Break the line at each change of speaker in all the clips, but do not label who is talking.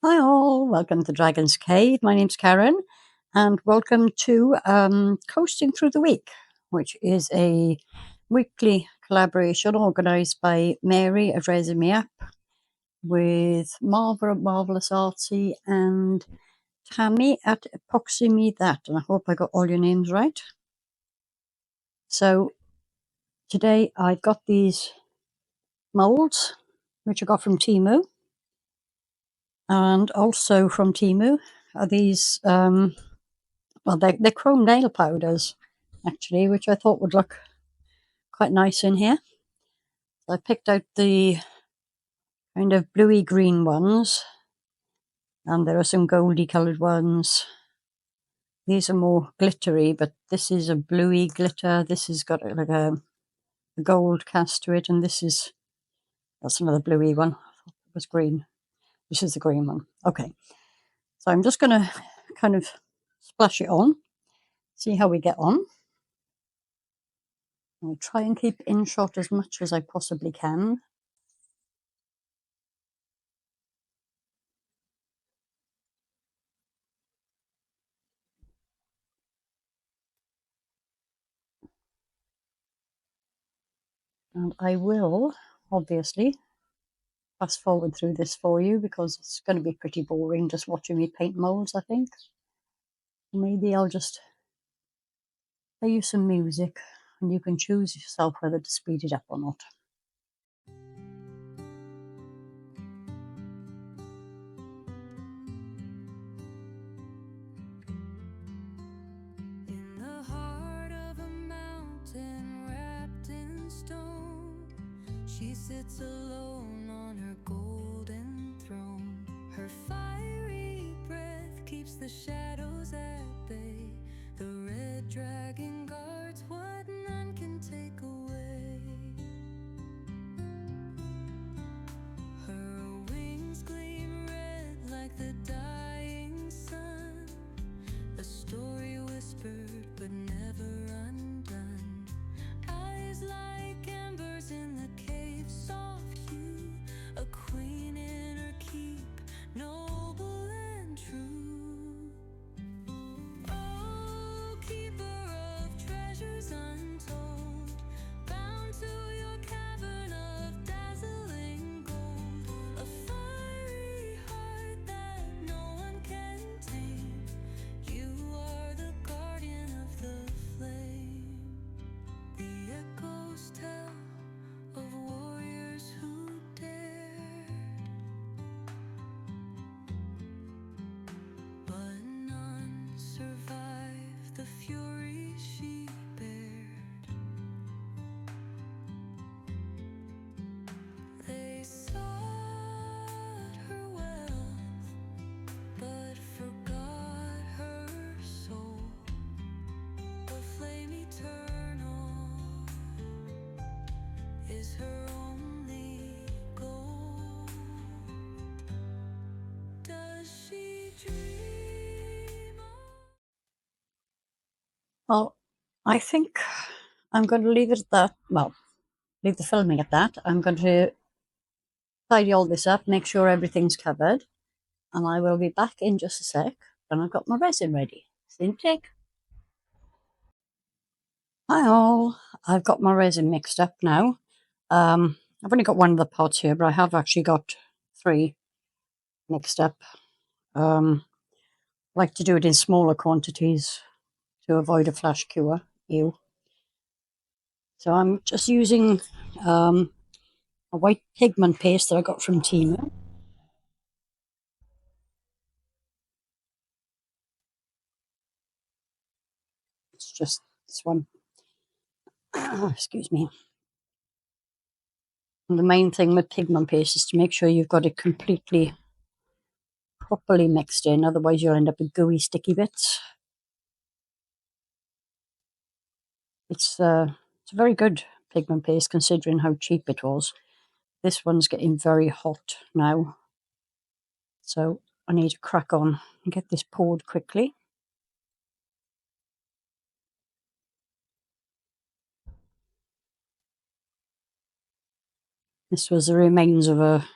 Hi all, welcome to Dragon's Cave. My name's Karen and welcome to Coasting Through the Week, which is a weekly collaboration organised by Mary of Resin Ep with Marva at Marvellous Artsy and Tammy at ep184, and I hope I got all your names right. So today I've got these moulds which I got from Temu, and also from Temu are these well, they're chrome nail powders, actually, which I thought would look quite nice in here. So I picked out the kind of bluey green ones, and there are some goldy coloured ones. These are more glittery, but this is a bluey glitter. This has got like a gold cast to it, and that's another bluey one. I thought it was green. This is the green one. Okay, so I'm just going to kind of splash it on, see how we get on. I'll try and keep in shot as much as I possibly can. And I will, obviously, fast forward through this for you because it's going to be pretty boring just watching me paint moulds, I think. Maybe I'll just play you some music and you can choose yourself whether to speed it up or not.
In the heart of a mountain wrapped in stone, she sits alone on her golden throne. Her fiery breath keeps the shadows at bay. The red dragon guards what none can take away. Her wings gleam red like the dying sun, a story whispered but never undone. Eyes like embers in the cave, soft hue, a queen in her keep, noble and true. Oh, keeper of treasures untold, bound to your cavern of dazzling gold, a fiery heart that no one can tame. You are the guardian of the flame. The echoes tell of warriors who dared, but none survived the fury she bared. They sought her wealth, but forgot her soul. The flame eternal is her only goal. Does she dream of?
Well, I think I'm going to leave it at that. Well, leave the filming at that. I'm going to tidy all this up, make sure everything's covered, and I will be back in just a sec when I've got my resin ready. See you in a tick. Hi all, I've got my resin mixed up now. I've only got one of the pots here, but I have actually got 3 mixed up. I like to do it in smaller quantities to avoid a flash cure. Ew. So I'm just using a white pigment paste that I got from Temu. It's just this one. Excuse me. And the main thing with pigment paste is to make sure you've got it completely properly mixed in, otherwise you'll end up with gooey sticky bits. It's a very good pigment paste considering how cheap it was. This one's getting very hot now, so I need to crack on and get this poured quickly. This was the remains of a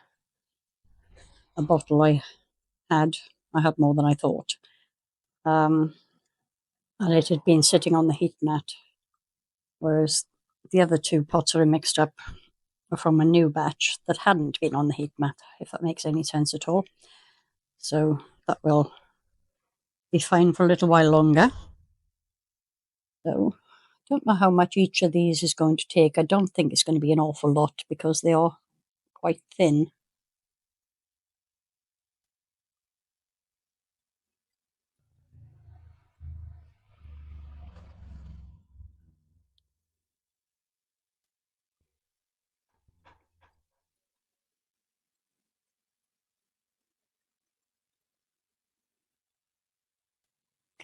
bottle I I had more than I thought. And it had been sitting on the heat mat, whereas the other 2 pots are mixed up are from a new batch that hadn't been on the heat mat, if that makes any sense at all. So that will be fine for a little while longer. So I don't know how much each of these is going to take. I don't think it's going to be an awful lot because they are quite thin.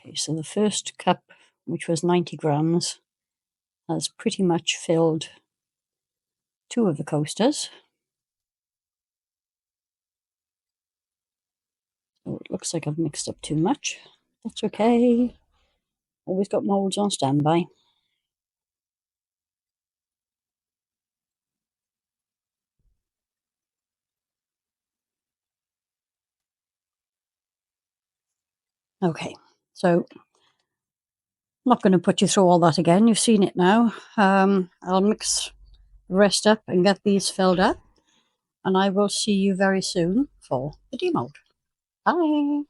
Okay, so the first cup, which was 90 grams, has pretty much filled 2 of the coasters. So it looks like I've mixed up too much. That's okay. Always got moulds on standby. Okay, so I'm not going to put you through all that again. You've seen it now. I'll mix the rest up and get these filled up. And I will see you very soon for the demold. Bye.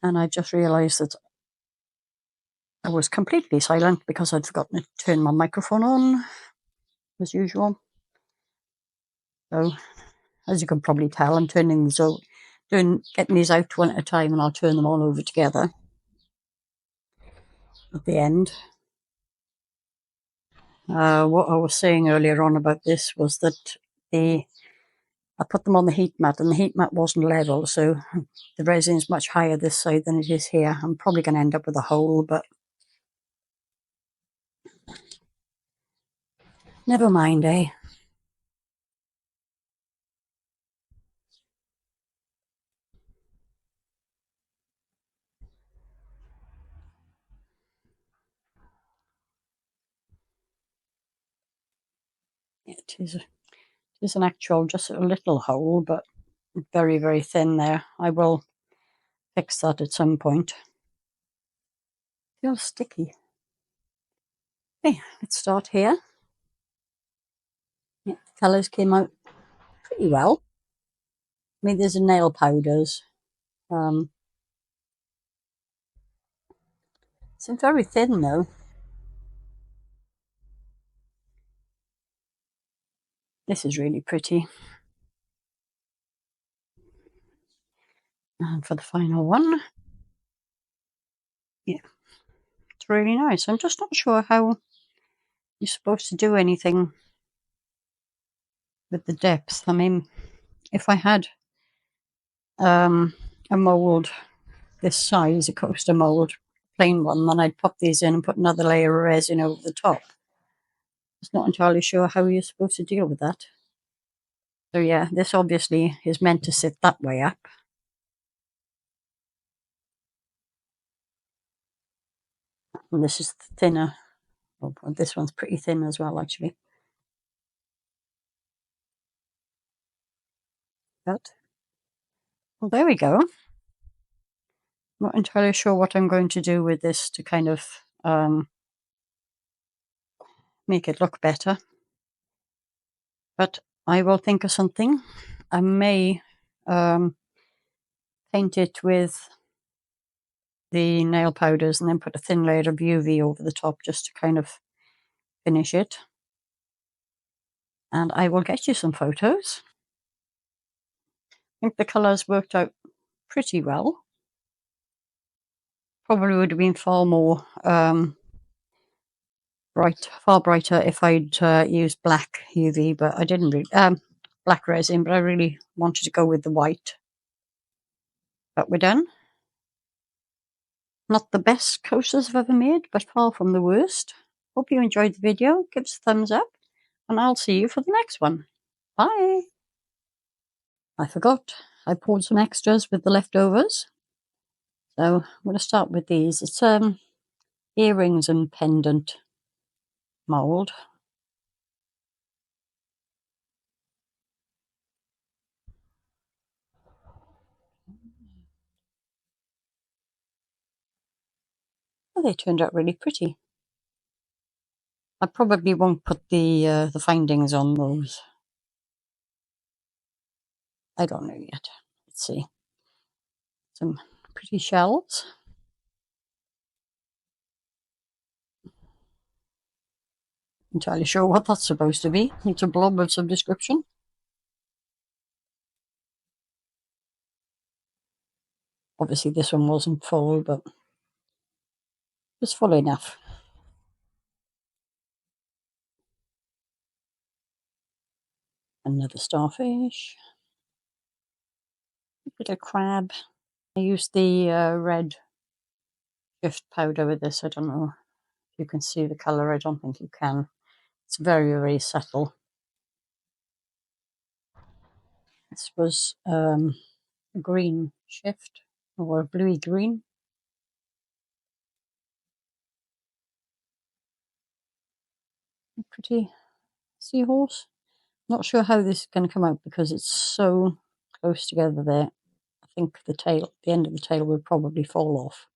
And I just realised that I was completely silent because I'd forgotten to turn my microphone on, as usual. So, as you can probably tell, I'm turning these out, getting these out one at a time, and I'll turn them all over together at the end. What I was saying earlier on about this was that I put them on the heat mat, and the heat mat wasn't level, so the resin is much higher this side than it is here. I'm probably going to end up with a hole, but never mind, eh? It is an actual, just a little hole, but very, very thin there. I will fix that at some point. Feels sticky. Okay, let's start here. Yeah, the colours came out pretty well. I mean, there's nail powders. It's very thin though. This is really pretty. And for the final one, yeah, it's really nice. I'm just not sure how you're supposed to do anything with the depth. I mean, if I had a mould this size, a coaster mould, plain one, then I'd pop these in and put another layer of resin over the top. Just not entirely sure how you're supposed to deal with that. So yeah, this obviously is meant to sit that way up. And this is thinner. Oh, this one's pretty thin as well, actually. But, well, there we go. Not entirely sure what I'm going to do with this to kind of make it look better. But I will think of something. I may paint it with the nail powders and then put a thin layer of UV over the top just to kind of finish it. And I will get you some photos. I think the colours worked out pretty well. Probably would have been far more far brighter if I'd used black UV, but I didn't really, black resin, but I really wanted to go with the white. But we're done. Not the best coasters I've ever made, but far from the worst. Hope you enjoyed the video. Give us a thumbs up, and I'll see you for the next one. Bye. I forgot. I poured some extras with the leftovers. So I'm going to start with these. It's earrings and pendant mould. Oh, they turned out really pretty. I probably won't put the findings on those. I don't know yet. Let's see. Some pretty shells. Entirely sure what that's supposed to be. It's a blob of some description. Obviously this one wasn't full, but it's full enough. Another starfish. A little crab. I used the red shift powder with this. I don't know if you can see the colour. I don't think you can. It's very, very subtle. This was a green shift, or a bluey green. A pretty seahorse. Not sure how this is going to come out because it's so close together there. I think the end of the tail will probably fall off.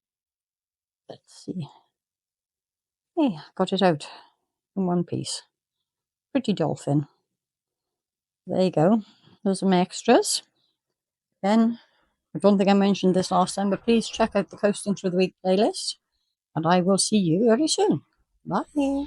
Let's see. Hey, got it out in one piece. Pretty dolphin. There you go. Those are my extras. Again, I don't think I mentioned this last time, but please check out the Coasting Through the Week playlist. And I will see you very soon. Bye.